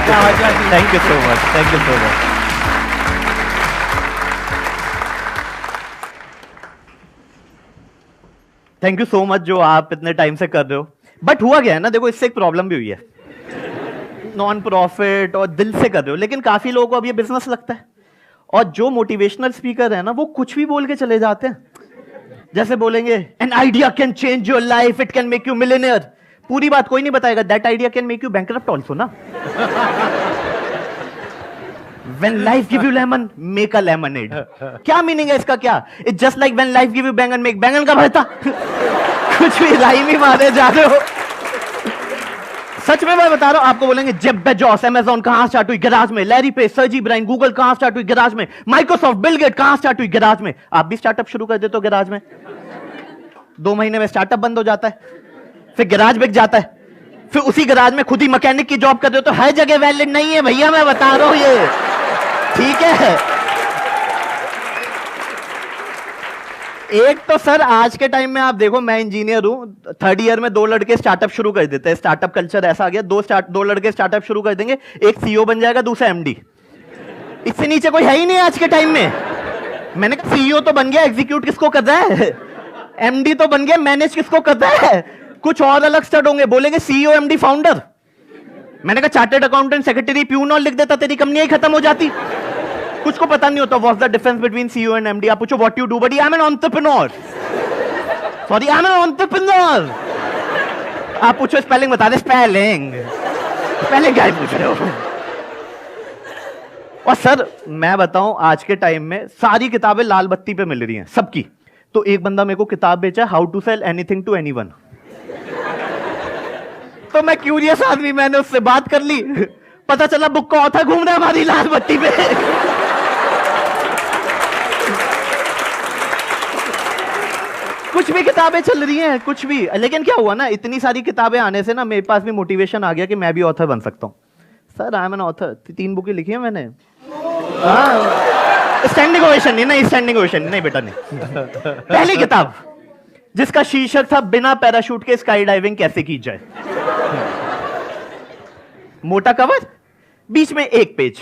Thank you so much, thank you so much. Thank you so much जो आप इतने time से कर रहे हो। बट हुआ क्या है ना, देखो इससे एक प्रॉब्लम भी हुई है। नॉन प्रॉफिट और दिल से कर रहे हो, लेकिन काफी लोगों को अब ये बिजनेस लगता है। और जो मोटिवेशनल स्पीकर है ना, वो कुछ भी बोल के चले जाते हैं। जैसे बोलेंगे an idea can change your life, it can make you millionaire. पूरी बात कोई नहीं बताएगा, that idea can make you bankrupt also ना। When life give you lemon, make a lemonade. क्या मीनिंग है इसका? क्या? It's just like when life give you बैंगन, make बैंगन का भरता। कुछ भी राइम ही मारे जा रहे हो। सच में मैं बता रहा हूं, आपको बोलेंगे जेफ बेजोस अमेज़न कहां स्टार्ट हुई? गैराज में। लैरी पेज, सर्जी ब्राइन, गूगल कहां स्टार्ट हुई? गैराज में। माइक्रोसॉफ्ट, बिल गेट कहां स्टार्ट हुई? गैराज में। आप भी स्टार्टअप शुरू कर देते हो गैराज में। 2 महीने में स्टार्टअप बंद हो जाता है, फिर गैराज बिक जाता है, फिर उसी गैराज में खुद ही मैकेनिक की जॉब कर रहे हो। तो हर जगह वैलिड नहीं है भैया, मैं बता रहा हूं ये, ठीक है। एक तो सर आज के टाइम में आप देखो, मैं इंजीनियर हूं, 3rd ईयर में 2 लड़के स्टार्टअप शुरू कर देते हैं। स्टार्टअप कल्चर ऐसा आ गया, 2 लड़के स्टार्टअप शुरू कर देंगे, एक सीईओ बन जाएगा, दूसरा एमडी। इससे नीचे कोई है ही नहीं आज के टाइम में। मैंने कहा सीईओ तो बन गया, एग्जीक्यूट किसको कर रहा है? एमडी तो बन गया, मैनेज किसको कर रहा है? कुछ और अलग स्टार्ट होंगे, बोलेंगे सीईओ एमडी फाउंडर। मैंने कहा चार्टर्ड अकाउंटेंट, सेक्रेटरी, प्यून और लिख देता, तेरी कंपनी ही खत्म हो जाती। कुछ को पता नहीं होता what's the difference between CEO and MD. आप पूछो what you do, but I am an entrepreneur. Sorry, I am an entrepreneur. आप पूछो स्पेलिंग बता दे, स्पेलिंग क्या पूछ रहे हो? और सर मैं बताऊं, आज के टाइम में सारी किताबें लाल बत्ती पे मिल रही हैं सबकी। तो एक बंदा मेरे को किताब बेचा, how to sell anything to anyone. तो मैं क्यूरियस आदमी, मैंने उससे बात कर ली, पता चला बुक का ऑथर घूम रहा है हमारी लाल बत्ती पे। कुछ भी किताबें चल रही हैं, कुछ भी। लेकिन क्या हुआ ना, इतनी सारी किताबें आने से ना मेरे पास भी मोटिवेशन आ गया कि मैं भी ऑथर बन सकता हूं। Sir I am an author, 3 बुकें लिखी है मैंने। स्टैंडिंग ओवेशन नहीं, स्टैंडिंग ओवेशन नहीं बेटा, नहीं। पहली किताब जिसका शीर्षक था बिना पैराशूट के स्काई डाइविंग कैसे की जाए। मोटा कवर, बीच में 1 पेज,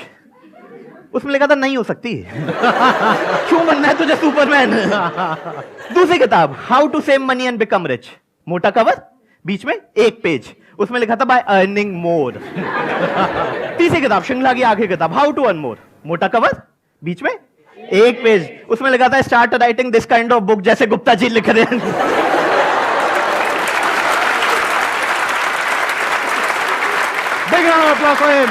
उसमें लिखा था नहीं हो सकती। क्यों बनना है तुझे सुपरमैन? दूसरी किताब how to save money and become rich, मोटा कवर, बीच में 1 पेज, उसमें लिखा था बाय अर्निंग मोर। तीसरी किताब, श्रृंखला की आखिरी किताब, हाउ टू अर्न मोर, मोटा कवर, बीच में 1 पेज, उसमें लिखा था start writing this kind of book, जैसे गुप्ता जी लिख रहे हैं। Big round of applause for him.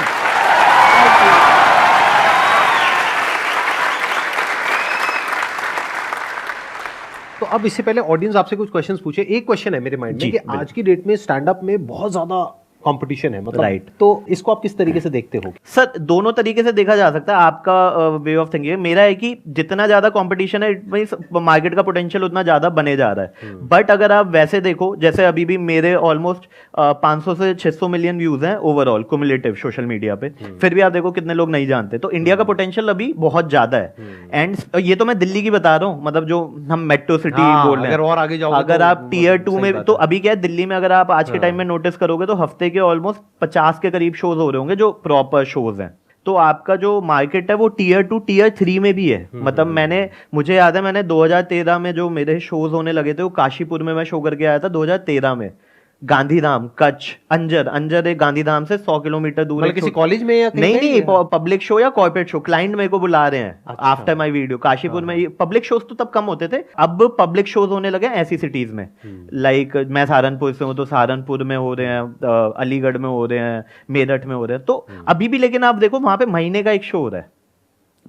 तो अब इससे पहले ऑडियंस आपसे कुछ क्वेश्चंस पूछे। एक क्वेश्चन है मेरे माइंड में कि आज की डेट में स्टैंड अप में बहुत ज्यादा कंपटीशन है, मतलब राइट। तो इसको आप किस तरीके से देखते हो? सर दोनों तरीके से देखा जा सकता है। आपका वे ऑफ थिंकिंग, मेरा है कि जितना ज्यादा कंपटीशन है, मार्केट का पोटेंशियल उतना ज्यादा बने जा रहा है। बट अगर आप वैसे देखो, जैसे अभी भी मेरे ऑलमोस्ट 500 से 600 मिलियन व्यूज हैं ओवरऑल क्युमुलेटिव सोशल मीडिया पे, फिर भी आप देखो कितने लोग नहीं जानते। तो इंडिया का पोटेंशियल अभी बहुत ज्यादा है। एंड ये तो मैं दिल्ली की बता रहा हूँ, मतलब जो हम मेट्रो सिटी बोल रहे हैं। अगर और आगे जाओ, अगर आप टीयर 2 में, तो अभी क्या है दिल्ली में, अगर आप आज के टाइम में नोटिस करोगे तो हफ्ते के ऑलमोस्ट 50 के करीब शोज हो रहे होंगे जो प्रॉपर शोज हैं। तो आपका जो मार्केट है वो टीयर 2 टीयर 3 में भी है। मतलब मुझे याद है, मैंने 2013 में जो मेरे शोज होने लगे थे वो काशीपुर में मैं शो करके आया था 2013 में। गांधीधाम, कच्छ, अंजर एक गांधीधाम से 100 किलोमीटर दूर। मतलब किसी कॉलेज में या नहीं, पब्लिक शो या कॉर्पोरेट शो, क्लाइंट मेरे को बुला रहे हैं आफ्टर माय वीडियो। काशीपुर में पब्लिक शोज तो तब कम होते थे, अब पब्लिक शोज होने लगे ऐसी सिटीज में। लाइक मैं सहारनपुर से हूँ तो सहारनपुर में हो रहे हैं, अलीगढ़ में हो रहे हैं, मेरठ में हो रहे हैं। तो अभी भी लेकिन आप देखो वहां पे महीने का एक शो हो रहा है।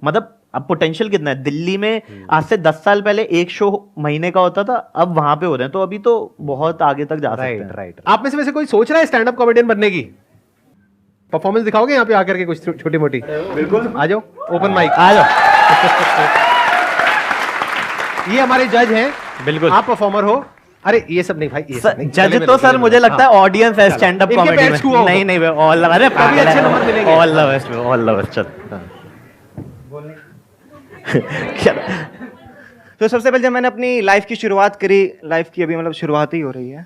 मतलब अब पोटेंशियल कितना है। दिल्ली में आज से 10 साल पहले एक शो महीने का होता था, अब वहां पे हो रहे हैं। तो अभी तो बहुत आगे तक जा सकते हैं। राइट। आप में से वैसे कोई सोच रहा है स्टैंड अप कॉमेडियन बनने की? परफॉर्मेंस दिखाओगे यहाँ पे आकर के कुछ छोटी मोटी? बिल्कुल, आ जाओ, ओपन माइक आ जाओ। ये हमारे जज हैं। बिल्कुल, आप परफॉर्मर हो। अरे ये सब नहीं भाई, ये सब नहीं। जज तो सर मुझे लगता है ऑडियंस है स्टैंड अप कॉमेडी में। नहीं ऑल, अरे अच्छे नंबर मिलेंगे। All the best, all the best. तो सबसे पहले जब मैंने अपनी लाइफ की शुरुआत करी, लाइफ की अभी मतलब शुरुआत ही हो रही है,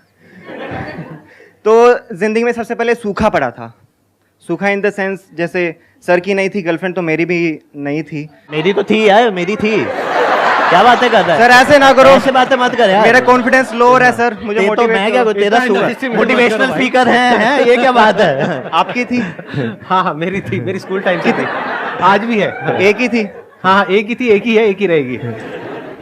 तो जिंदगी में सबसे पहले सूखा पड़ा था। सूखा इन द सेंस जैसे सर की नहीं थी गर्लफ्रेंड तो मेरी भी नहीं थी। मेरी तो थी यार, मेरी थी। क्या बातें कर रहा है सर ऐसे ना करो, ऐसे बातें मत कर यार। मेरा कॉन्फिडेंस लोअर है सर, मुझे तो मोटिवेट मैं क्या करो। तेरा मोटिवेशनल स्पीकर है ये क्या बात है? आपकी थी? हाँ हाँ मेरी थी, मेरी स्कूल टाइम से थी, आज भी है। एक ही थी? हाँ हाँ एक ही थी, एक ही है, एक ही रहेगी।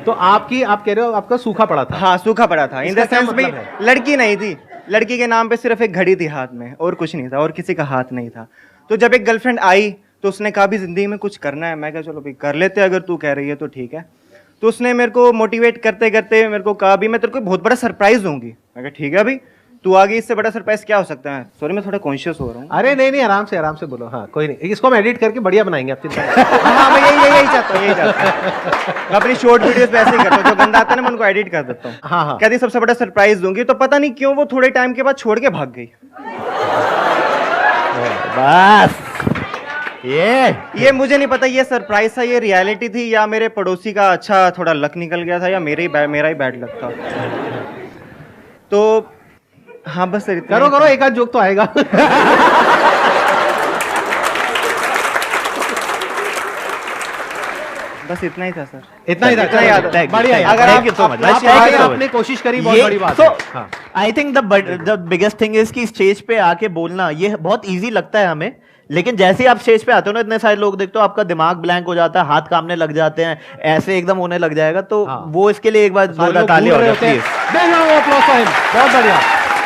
तो आपकी, आप कह रहे हो आपका सूखा पड़ा था? हाँ सूखा पड़ा था। इन इसका द क्या सेंस भी मतलब है? लड़की नहीं थी, लड़की के नाम पे सिर्फ एक घड़ी थी हाथ में और कुछ नहीं था, और किसी का हाथ नहीं था। तो जब एक गर्लफ्रेंड आई तो उसने कहा भी जिंदगी में कुछ करना है। मैं कहा चलो भाई कर लेते, अगर तू कह रही है तो ठीक है। तो उसने मेरे को मोटिवेट करते करते मेरे को कहा भी मैं तेरे को बहुत बड़ा सरप्राइज दूंगी। मैं कहा ठीक है भाई, तू आ गई, इससे बड़ा सरप्राइज क्या हो सकता है। सॉरी मैं थोड़ा कॉन्शियस हो रहा हूँ। अरे नहीं नहीं आराम से बोलो। हाँ कोई नहीं, इसको हम एडिट करके बढ़िया बनाएंगे, आप चिंता मत करो। हाँ मैं यही चाहता हूँ, यही चाहता हूँ। मैं अपनी शॉर्ट वीडियोस पे ऐसे ही करता हूँ, जो गंदा आता है ना मैं उनको एडिट कर देता हूँ। हाँ हाँ कहती सबसे बड़ा सरप्राइज दूंगी, तो पता नहीं क्यों वो थोड़े टाइम के बाद छोड़ के भाग गई। बस ये मुझे नहीं पता ये सरप्राइज था, ये रियलिटी थी, या मेरे पड़ोसी का अच्छा थोड़ा लक निकल गया था, या मेरा ही बैड लक था। तो हाँ बस सर करो करो, एक आध जोक तो आएगा। बस इतना ही था सर। इतना ही था, इतना याद है। बढ़िया यार। अगर आपने कोशिश करी, बहुत बड़ी बात है। I think the biggest thing is कि स्टेज पे आके बोलना ये बहुत इजी लगता है हमें, लेकिन जैसे ही आप स्टेज पे आते हो ना, इतने सारे लोग देखते हो, आपका दिमाग ब्लैंक हो जाता है, हाथ कांपने लग जाते हैं, ऐसे एकदम होने लग जाएगा। तो वो इसके लिए एक बार जोरदार ताली हो जाती है। बहुत बढ़िया,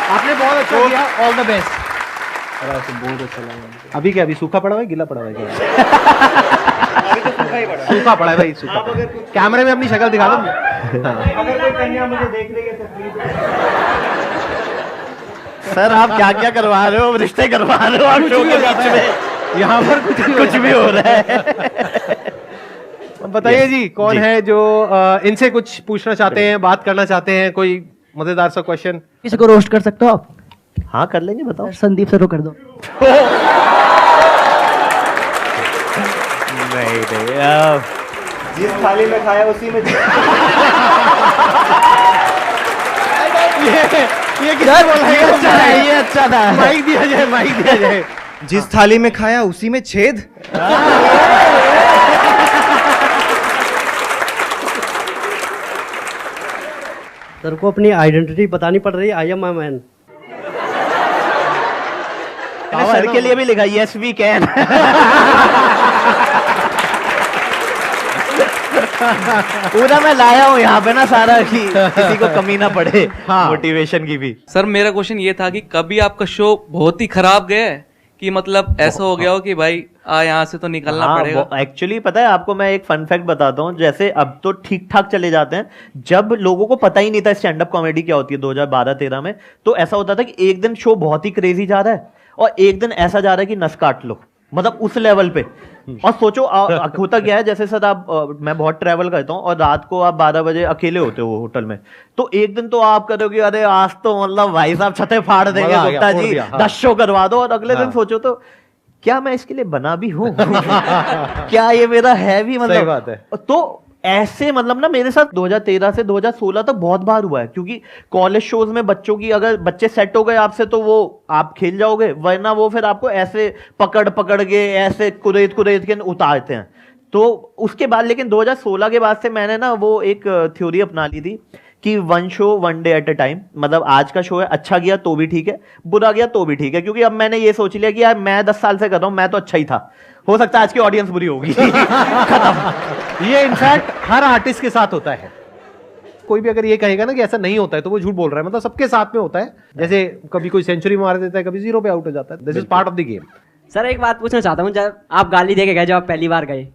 आपने बहुत अच्छा किया, ऑल द बेस्ट। अभी क्या, अभी सूखा पड़ा हुआ है, गीला पड़ा हुआ है क्या? सूखा पड़ा है भाई, सूखा। कैमरे में अपनी शक्ल दिखा दो। अगर कोई कन्या मुझे देख रही है तो प्लीज। सर आप क्या क्या करवा रहे हो, रिश्ते करवा रहे हो आप शो के बीच में, यहाँ पर कुछ भी हो रहा है। बताइए जी, कौन है जो इनसे कुछ पूछना चाहते हैं, बात करना चाहते हैं, कोई मजेदार सा क्वेश्चन? किसी को रोस्ट कर सकते हो आप? हाँ कर लेंगे, बताओ। संदीप सर को कर दो। नहीं जिस थाली में खाया उसी में ये किसने बोला? ये अच्छा था। माइक दिया जाए, माइक दिया जाए। जिस थाली में खाया उसी में छेद। सर को अपनी आइडेंटिटी बतानी पड़ रही है, I am a man. Sir के लिए भी लिखा यस वी कैन। पूरा मैं लाया हूँ यहाँ पे ना सारा, कि किसी को कमी ना पड़े मोटिवेशन की भी। सर मेरा क्वेश्चन ये था कि कभी आपका शो बहुत ही खराब गया है, कि मतलब ऐसा हो गया हो कि भाई यहाँ से तो निकलना पड़ेगा? एक्चुअली पता है आपको, मैं एक फन फैक्ट बताता हूँ। जैसे अब तो ठीक ठाक चले जाते हैं, जब लोगों को पता ही नहीं था स्टैंड अप कॉमेडी क्या होती है 2012-13 में, तो ऐसा होता था कि एक दिन शो बहुत ही क्रेजी जा रहा है और एक दिन ऐसा जा रहा है कि नस काट लो, मतलब उस लेवल पे। और सोचो होता क्या है, जैसे सर आप मैं बहुत ट्रैवल करता हूँ और रात को आप 12 बजे अकेले होते हो होटल में, तो एक दिन तो आप करोगे अरे आज तो मतलब भाई साहब छतें फाड़ देंगे गुप्ता जी, 10 शो करवा दो, और अगले दिन सोचो तो क्या मैं इसके लिए बना भी हूँ? क्या ये मेरा है भी, मतलब सही बात है। तो ऐसे मतलब ना मेरे साथ 2013 से 2016 तक बहुत बार हुआ है, क्योंकि कॉलेज शोज में बच्चों की, अगर बच्चे सेट हो गए आपसे तो वो आप खेल जाओगे, वरना वो फिर आपको ऐसे पकड़ पकड़ के ऐसे कुरेद कुरेद के उतारते हैं। तो उसके बाद लेकिन 2016 के बाद से मैंने ना वो एक थ्योरी अपना ली थी कि 1 show 1 day at A time. मतलब आज का शो है, अच्छा गया तो भी ठीक है, बुरा गया तो भी ठीक है, क्योंकि अब मैंने ये सोच लिया कि यार मैं 10 साल से कर रहा हूं, मैं तो अच्छा ही था, हो सकता है आज की ऑडियंस बुरी होगी। खत्म। ये इनफैक्ट हर आर्टिस्ट के साथ होता है। कोई भी अगर ये कहेगा ना कि ऐसा नहीं होता है तो वो झूठ बोल रहा है, मतलब सबके साथ में होता है। जैसे कभी कोई सेंचुरी मार देता है, कभी 0 पे आउट हो जाता है। This is part of the game. Sir एक बात पूछना चाहता हूँ, जब आप गाली दे के गए, जब आप पहली बार गए,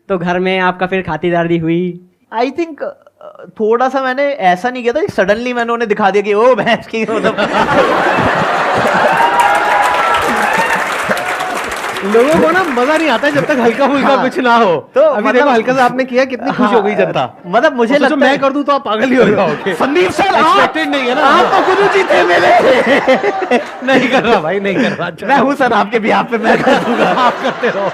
तो घर में आपका फिर खातिरदारी हुई? आई थिंक थोड़ा सा मैंने ऐसा नहीं किया था, सडनली मैंने उन्हें दिखा दिया कि ओ भैंस की, मतलब लोगों को ना मजा नहीं आता है जब तक हल्का फुल्का कुछ ना हो। तो अभी देखो हल्का सा आपने किया, कितनी खुश हो गई जनता। मतलब मुझे लगता मैं कर दूं तो आप पागल ही हो जाओगे। संदीप सर एक्सपेक्टेड नहीं है ना, आप तो गुरु जी थे मेरे। नहीं कर रहा भाई, नहीं कर रहा। मैं हूं सर आपके भी, आप पे मैं कर दूंगा, आप करते रहो।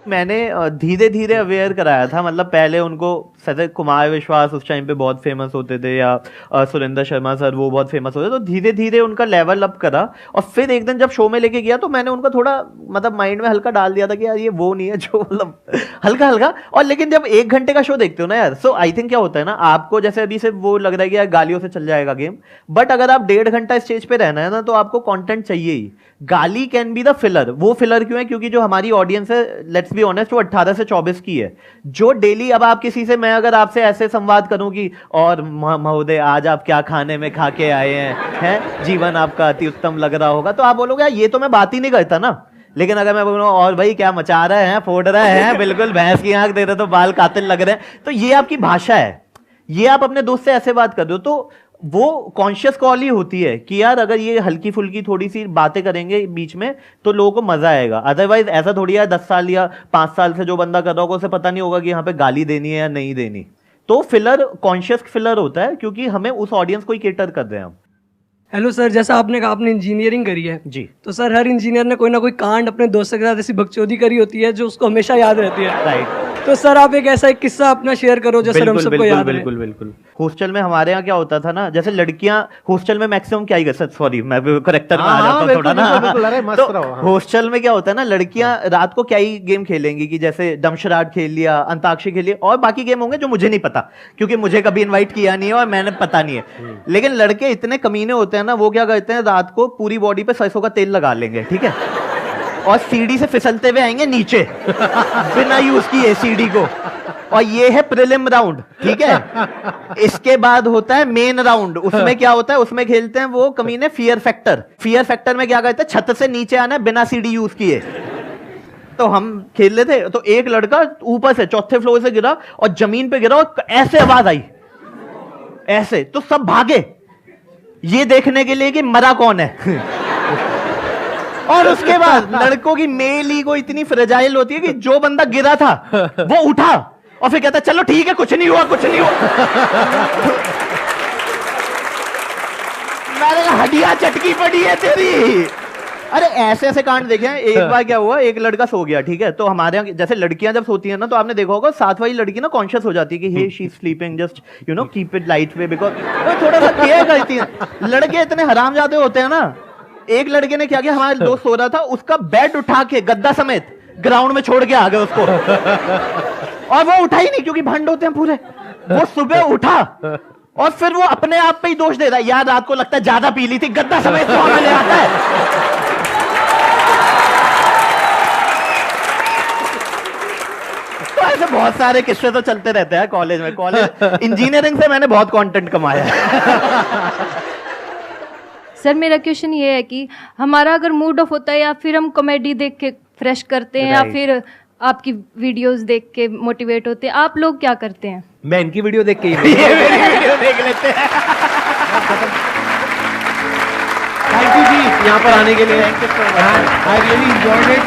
मैंने धीरे धीरे अवेयर कराया था, मतलब पहले उनको जैसे कुमार विश्वास उस टाइम पे बहुत फेमस होते थे, या सुरेंद्र शर्मा सर वो बहुत फेमस होते, तो धीरे धीरे उनका लेवल अप करा। और फिर एक दिन जब शो में लेके गया तो मैंने उनको थोड़ा मतलब माइंड में हल्का डाल दिया था कि यार ये वो नहीं है जो मतलब हल्का हल्का। और लेकिन जब 1 घंटे का शो देखते हो ना यार, सो आई थिंक क्या होता है ना, आपको जैसे अभी से वो लग रहा है कि यार गालियों से चल जाएगा गेम, बट अगर आप 1.5 घंटा स्टेज पे रहना है ना, तो आपको कंटेंट चाहिए ही। गाली कैन बी द फिलर। वो फिलर क्यों है? क्योंकि जो हमारी ऑडियंस है, लेट्स बी ऑनेस्ट, वो 18 से 24 की है। जो डेली, अब आप किसी से, मैं अगर आपसे ऐसे संवाद करूं कि और महोदय आज आप क्या खाने में खा के आए हैं, जीवन आपका अति उत्तम लग रहा होगा, तो आप बोलोगे यार ये तो मैं बात ही नहीं करता ना। लेकिन अगर मैं बोलूँ और भाई क्या मचा रहे हैं, फोड़ रहे हैं, बिल्कुल भैंस की आंख दे रहे तो बाल कातिल लग रहे हैं, तो ये आपकी भाषा है। ये आप अपने दोस्त से ऐसे बात कर दो तो वो कॉन्शियस कॉल ही होती है कि यार अगर ये हल्की फुल्की थोड़ी सी बातें करेंगे बीच में तो लोगों को मजा आएगा। अदरवाइज ऐसा थोड़ी है 10 साल या 5 साल से जो बंदा कर रहा होगा उसे पता नहीं होगा कि यहाँ पे गाली देनी है या नहीं देनी। तो फिलर कॉन्शियस फिलर होता है, क्योंकि हमें उस ऑडियंस को ही केटर कर रहे हैं हम। हेलो सर, जैसा आपने कहा आपने इंजीनियरिंग करी है जी। तो सर हर इंजीनियर ने कोई ना कोई कांड अपने दोस्त के साथ ऐसी बकचोदी करी होती है जो उसको हमेशा याद रहती है। राइट। तो सर आप एक ऐसा एक किस्सा अपना शेयर करो जो सर हम सबको याद रहे। बिल्कुल बिल्कुल। हॉस्टल में हमारे यहाँ क्या होता था ना, जैसे लड़कियां हॉस्टल में मैक्सिमम क्या ही कर, सॉरी मैं करेक्टर में आ जाता हूँ थोड़ा ना। तो हॉस्टल में क्या होता है ना, लड़कियां रात को क्या ही गेम खेलेंगी कि जैसे डमशराट खेल लिया, अंताक्षरी खेल लिया, और बाकी गेम होंगे जो मुझे नहीं पता क्योंकि मुझे कभी इन्वाइट किया नहीं है और मैंने पता नहीं है। लेकिन लड़के इतने कमीने होते हैं ना, वो क्या करते हैं रात को पूरी बॉडी पे सरसों का तेल लगा लेंगे, ठीक है, और सीढ़ी से फिसलते हुए आएंगे नीचे बिना यूज किए सीढ़ी को। और ये है प्रीलिम राउंड, ठीक है। इसके बाद होता है मेन राउंड। उसमें क्या होता है, उसमें खेलते हैं वो कमीने फियर फैक्टर। फियर फैक्टर में क्या करते हैं, छत से नीचे आना है बिना सीढ़ी यूज किए। तो हम खेल रहे थे, तो एक लड़का ऊपर से 4थे फ्लोर से गिरा और जमीन पे गिरा और ऐसे आवाज आई, ऐसे, तो सब भागे ये देखने के लिए कि मरा कौन है। और उसके बाद लड़कों की मेल ईगो इतनी फ्रेजाइल होती है कि जो बंदा गिरा था वो उठा और फिर कहता चलो ठीक है, कुछ नहीं हुआ, कुछ नहीं हुआ। मैंने कहा हड्डियां चटकी पड़ी है तेरी। अरे ऐसे ऐसे कांड देखे हैं। एक बार क्या हुआ, एक लड़का सो गया, ठीक है, तो हमारे यहाँ जैसे लड़कियां जब सोती हैं ना, तो आपने देखा होगा साथ वाली लड़की ना कॉन्शियस हो जाती है कि hey she is sleeping, just you know keep it light way, because थोड़ा सा केयर करती है। लड़के इतने हरामजादे होते हैं ना। एक लड़के ने क्या किया, हमारे दोस्त सो रहा था, उसका बेड उठा के गद्दा समेत ग्राउंड में छोड़ के आ गए उसको। और वो उठा ही नहीं क्योंकि भंड होते हैं पूरे। वो सुबह उठा और फिर वो अपने आप पे ही दोष दे रहा है, यार रात को लगता है ज्यादा पी ली थी, गद्दा समेत तो हमें ले आता है। तो ऐसे बहुत सारे किस्से तो चलते रहते हैं कॉलेज में। कॉलेज इंजीनियरिंग से मैंने बहुत कंटेंट कमाया है। सर मेरा क्वेश्चन ये है कि हमारा अगर मूड ऑफ होता है या फिर हम कॉमेडी देख के फ्रेश करते हैं या फिर आपकी वीडियोस देख के मोटिवेट होते हैं, आप लोग क्या करते हैं? मैं इनकी वीडियो देख के ही ये मेरी वीडियो देख लेते हैं। थैंक यू जी यहाँ पर आने के लिए। I really enjoyed it.